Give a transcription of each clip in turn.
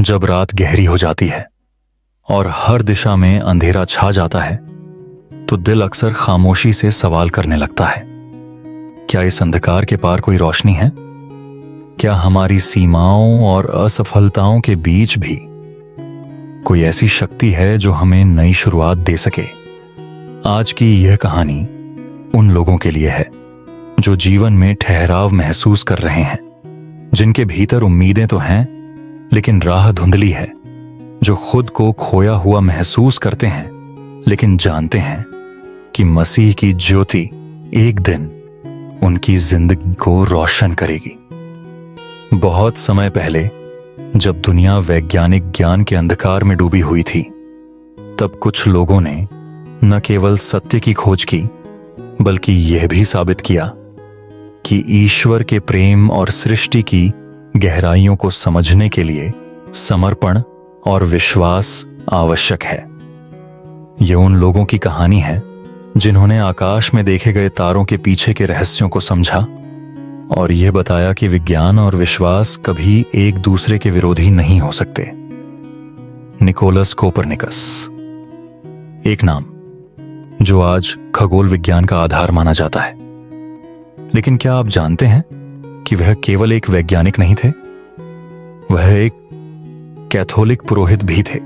जब रात गहरी हो जाती है और हर दिशा में अंधेरा छा जाता है तो दिल अक्सर खामोशी से सवाल करने लगता है, क्या इस अंधकार के पार कोई रोशनी है? क्या हमारी सीमाओं और असफलताओं के बीच भी कोई ऐसी शक्ति है जो हमें नई शुरुआत दे सके? आज की यह कहानी उन लोगों के लिए है जो जीवन में ठहराव महसूस कर रहे हैं, जिनके भीतर उम्मीदें तो हैं लेकिन राह धुंधली है, जो खुद को खोया हुआ महसूस करते हैं लेकिन जानते हैं कि मसीह की ज्योति एक दिन उनकी जिंदगी को रोशन करेगी। बहुत समय पहले जब दुनिया वैज्ञानिक ज्ञान के अंधकार में डूबी हुई थी, तब कुछ लोगों ने न केवल सत्य की खोज की बल्कि यह भी साबित किया कि ईश्वर के प्रेम और सृष्टि की गहराइयों को समझने के लिए समर्पण और विश्वास आवश्यक है। यह उन लोगों की कहानी है जिन्होंने आकाश में देखे गए तारों के पीछे के रहस्यों को समझा और यह बताया कि विज्ञान और विश्वास कभी एक दूसरे के विरोधी नहीं हो सकते। निकोलस कोपरनिकस, एक नाम जो आज खगोल विज्ञान का आधार माना जाता है। लेकिन क्या आप जानते हैं कि वह केवल एक वैज्ञानिक नहीं थे, वह एक कैथोलिक पुरोहित भी थे।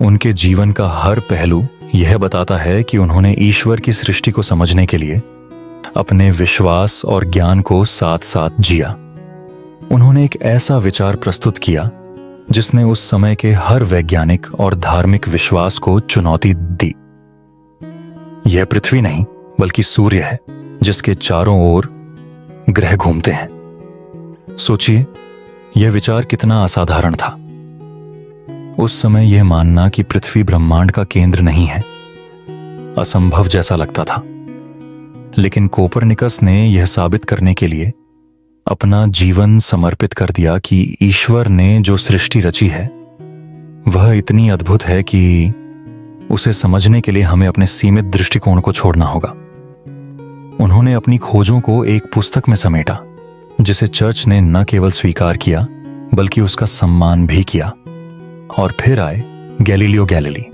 उनके जीवन का हर पहलू यह बताता है कि उन्होंने ईश्वर की सृष्टि को समझने के लिए अपने विश्वास और ज्ञान को साथ साथ जिया। उन्होंने एक ऐसा विचार प्रस्तुत किया जिसने उस समय के हर वैज्ञानिक और धार्मिक विश्वास को चुनौती दी। यह पृथ्वी नहीं बल्कि सूर्य है जिसके चारों ओर ग्रह घूमते हैं। सोचिए, यह विचार कितना असाधारण था। उस समय यह मानना कि पृथ्वी ब्रह्मांड का केंद्र नहीं है असंभव जैसा लगता था, लेकिन कोपरनिकस ने यह साबित करने के लिए अपना जीवन समर्पित कर दिया कि ईश्वर ने जो सृष्टि रची है वह इतनी अद्भुत है कि उसे समझने के लिए हमें अपने सीमित दृष्टिकोण को छोड़ना होगा। उन्होंने अपनी खोजों को एक पुस्तक में समेटा जिसे चर्च ने न केवल स्वीकार किया बल्कि उसका सम्मान भी किया। और फिर आए गैलीलियो गैलीली,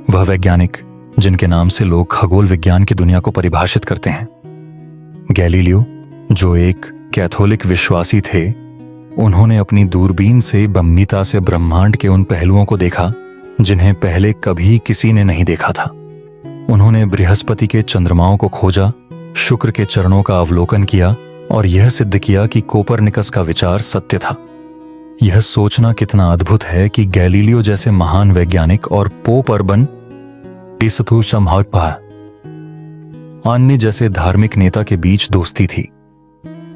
वह वैज्ञानिक जिनके नाम से लोग खगोल विज्ञान की दुनिया को परिभाषित करते हैं। गैलीलियो, जो एक कैथोलिक विश्वासी थे, उन्होंने अपनी दूरबीन से गंभीरता से ब्रह्मांड के उन पहलुओं को देखा जिन्हें पहले कभी किसी ने नहीं देखा था। उन्होंने बृहस्पति के चंद्रमाओं को खोजा, शुक्र के चरणों का अवलोकन किया और यह सिद्ध किया कि कोपरनिकस का विचार सत्य था। यह सोचना कितना अद्भुत है कि गैलीलियो जैसे महान वैज्ञानिक और पोप अर्बन अन्य जैसे धार्मिक नेता के बीच दोस्ती थी।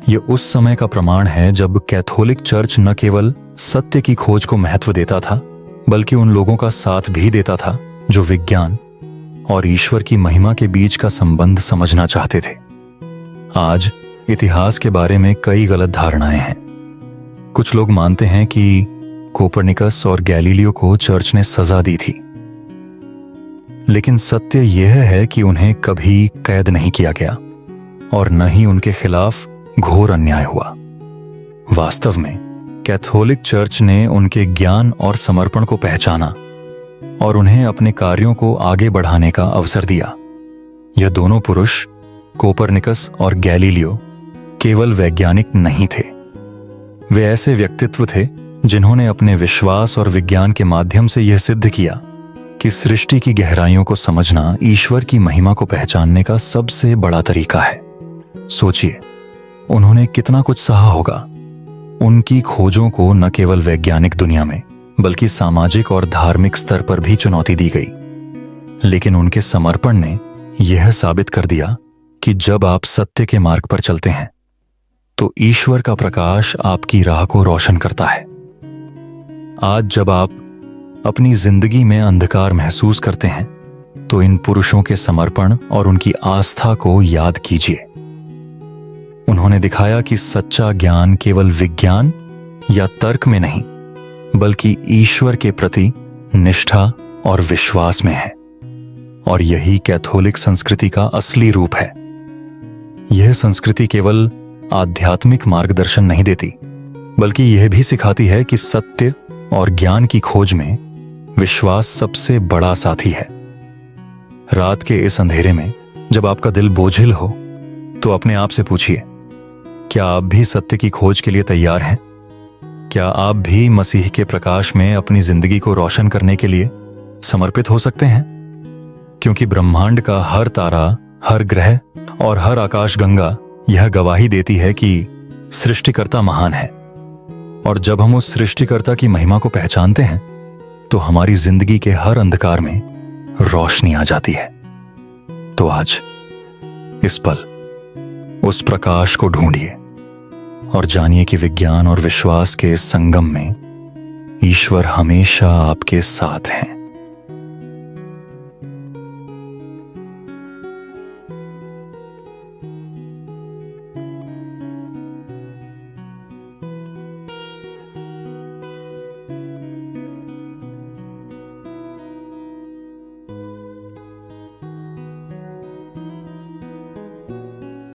यह उस समय का प्रमाण है जब कैथोलिक चर्च न केवल सत्य की खोज को महत्व देता था बल्कि उन लोगों का साथ भी देता था जो विज्ञान और ईश्वर की महिमा के बीच का संबंध समझना चाहते थे। आज इतिहास के बारे में कई गलत धारणाएं हैं। कुछ लोग मानते हैं कि कोपरनिकस और गैलीलियो को चर्च ने सजा दी थी, लेकिन सत्य यह है कि उन्हें कभी कैद नहीं किया गया और न ही उनके खिलाफ घोर अन्याय हुआ। वास्तव में कैथोलिक चर्च ने उनके ज्ञान और समर्पण को पहचाना और उन्हें अपने कार्यों को आगे बढ़ाने का अवसर दिया। यह दोनों पुरुष, कोपरनिकस और गैलीलियो, केवल वैज्ञानिक नहीं थे, वे ऐसे व्यक्तित्व थे जिन्होंने अपने विश्वास और विज्ञान के माध्यम से यह सिद्ध किया कि सृष्टि की गहराइयों को समझना ईश्वर की महिमा को पहचानने का सबसे बड़ा तरीका है। सोचिए, उन्होंने कितना कुछ सहा होगा। उनकी खोजों को न केवल वैज्ञानिक दुनिया में बल्कि सामाजिक और धार्मिक स्तर पर भी चुनौती दी गई, लेकिन उनके समर्पण ने यह साबित कर दिया कि जब आप सत्य के मार्ग पर चलते हैं तो ईश्वर का प्रकाश आपकी राह को रोशन करता है। आज जब आप अपनी जिंदगी में अंधकार महसूस करते हैं तो इन पुरुषों के समर्पण और उनकी आस्था को याद कीजिए। उन्होंने दिखाया कि सच्चा ज्ञान केवल विज्ञान या तर्क में नहीं बल्कि ईश्वर के प्रति निष्ठा और विश्वास में है, और यही कैथोलिक संस्कृति का असली रूप है। यह संस्कृति केवल आध्यात्मिक मार्गदर्शन नहीं देती बल्कि यह भी सिखाती है कि सत्य और ज्ञान की खोज में विश्वास सबसे बड़ा साथी है। रात के इस अंधेरे में जब आपका दिल बोझिल हो तो अपने आप से पूछिए, क्या आप भी सत्य की खोज के लिए तैयार हैं? क्या आप भी मसीह के प्रकाश में अपनी जिंदगी को रोशन करने के लिए समर्पित हो सकते हैं? क्योंकि ब्रह्मांड का हर तारा, हर ग्रह और हर आकाशगंगा यह गवाही देती है कि सृष्टिकर्ता महान है। और जब हम उस सृष्टिकर्ता की महिमा को पहचानते हैं तो हमारी जिंदगी के हर अंधकार में रोशनी आ जाती है। तो आज इस पल उस प्रकाश को ढूंढिए और जानिए कि विज्ञान और विश्वास के इस संगम में ईश्वर हमेशा आपके साथ हैं।